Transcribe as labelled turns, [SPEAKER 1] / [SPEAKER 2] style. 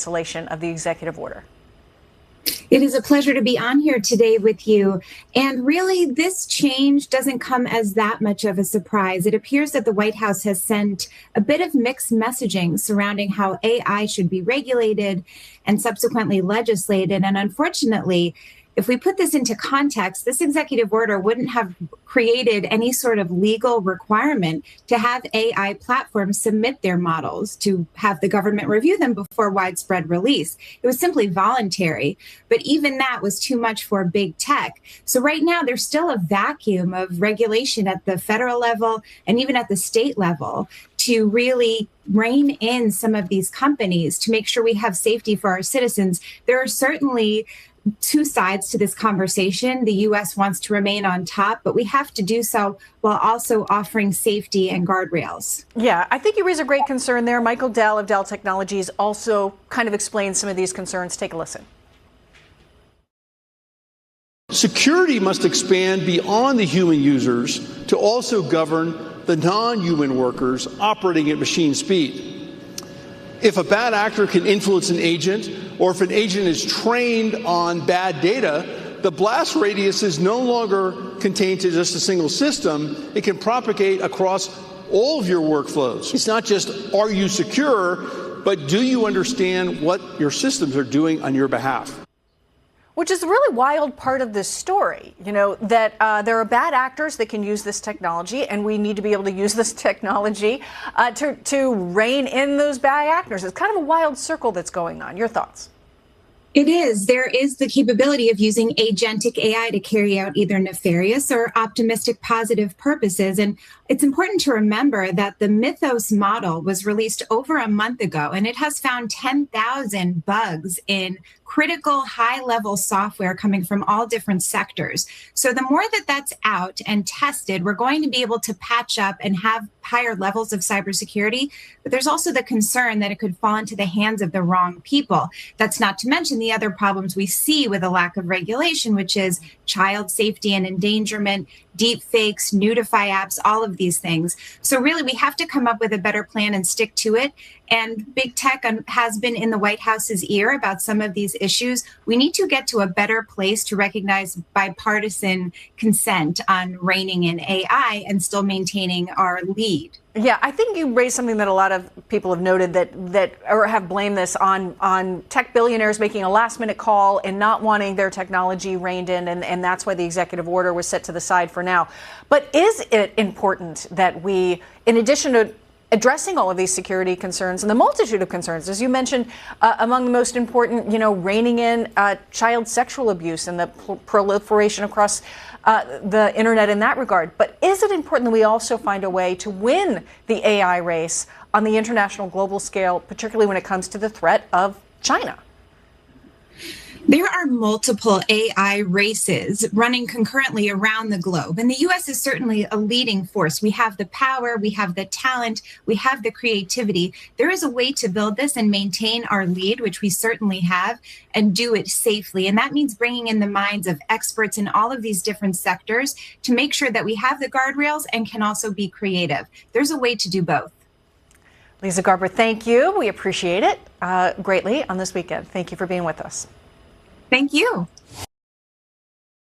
[SPEAKER 1] cancellation of the executive order.
[SPEAKER 2] It is a pleasure to be on here today with you. And really, this change doesn't come as that much of a surprise. It appears that the White House has sent a bit of mixed messaging surrounding how AI should be regulated and subsequently legislated. And unfortunately, if we put this into context, this executive order wouldn't have created any sort of legal requirement to have AI platforms submit their models to have the government review them before widespread release. It was simply voluntary, but even that was too much for big tech. So right now, there's still a vacuum of regulation at the federal level and even at the state level to really rein in some of these companies to make sure we have safety for our citizens. There are certainly two sides to this conversation. The U.S. wants to remain on top, but we have to do so while also offering safety and guardrails.
[SPEAKER 1] Yeah, I think you raise a great concern there. Michael Dell of Dell Technologies also kind of explains some of these concerns. Take a listen.
[SPEAKER 3] Security must expand beyond the human users to also govern the non-human workers operating at machine speed. If a bad actor can influence an agent, or if an agent is trained on bad data, the blast radius is no longer contained to just a single system. It can propagate across all of your workflows. It's not just, are you secure, but do you understand what your systems are doing on your behalf?
[SPEAKER 1] Which is the really wild part of this story, that there are bad actors that can use this technology, and we need to be able to use this technology to rein in those bad actors. It's kind of a wild circle that's going on. Your thoughts?
[SPEAKER 2] It is. There is the capability of using agentic AI to carry out either nefarious or optimistic positive purposes. And it's important to remember that the Mythos model was released over a month ago, and it has found 10,000 bugs in critical high-level software coming from all different sectors. So the more that that's out and tested, we're going to be able to patch up and have higher levels of cybersecurity. But there's also the concern that it could fall into the hands of the wrong people. That's not to mention the other problems we see with a lack of regulation, which is child safety and endangerment, deep fakes, nudify apps, all of these things. So really, we have to come up with a better plan and stick to it. And big tech has been in the White House's ear about some of these issues. We need to get to a better place to recognize bipartisan consent on reining in AI and still maintaining our lead.
[SPEAKER 1] Yeah, I think you raised something that a lot of people have noted that or have blamed this on tech billionaires making a last-minute call and not wanting their technology reined in, and that's why the executive order was set to the side for now. But is it important that we, in addition to addressing all of these security concerns and the multitude of concerns, as you mentioned, among the most important, reining in child sexual abuse and the proliferation across the internet in that regard. But is it important that we also find a way to win the AI race on the international global scale, particularly when it comes to the threat of China?
[SPEAKER 2] There are multiple AI races running concurrently around the globe, and the U.S. is certainly a leading force. We have the power, we have the talent, we have the creativity. There is a way to build this and maintain our lead, which we certainly have, and do it safely. And that means bringing in the minds of experts in all of these different sectors to make sure that we have the guardrails and can also be creative. There's a way to do both.
[SPEAKER 1] Leeza Garber, thank you. We appreciate it greatly on this weekend. Thank you for being with us.
[SPEAKER 2] Thank you.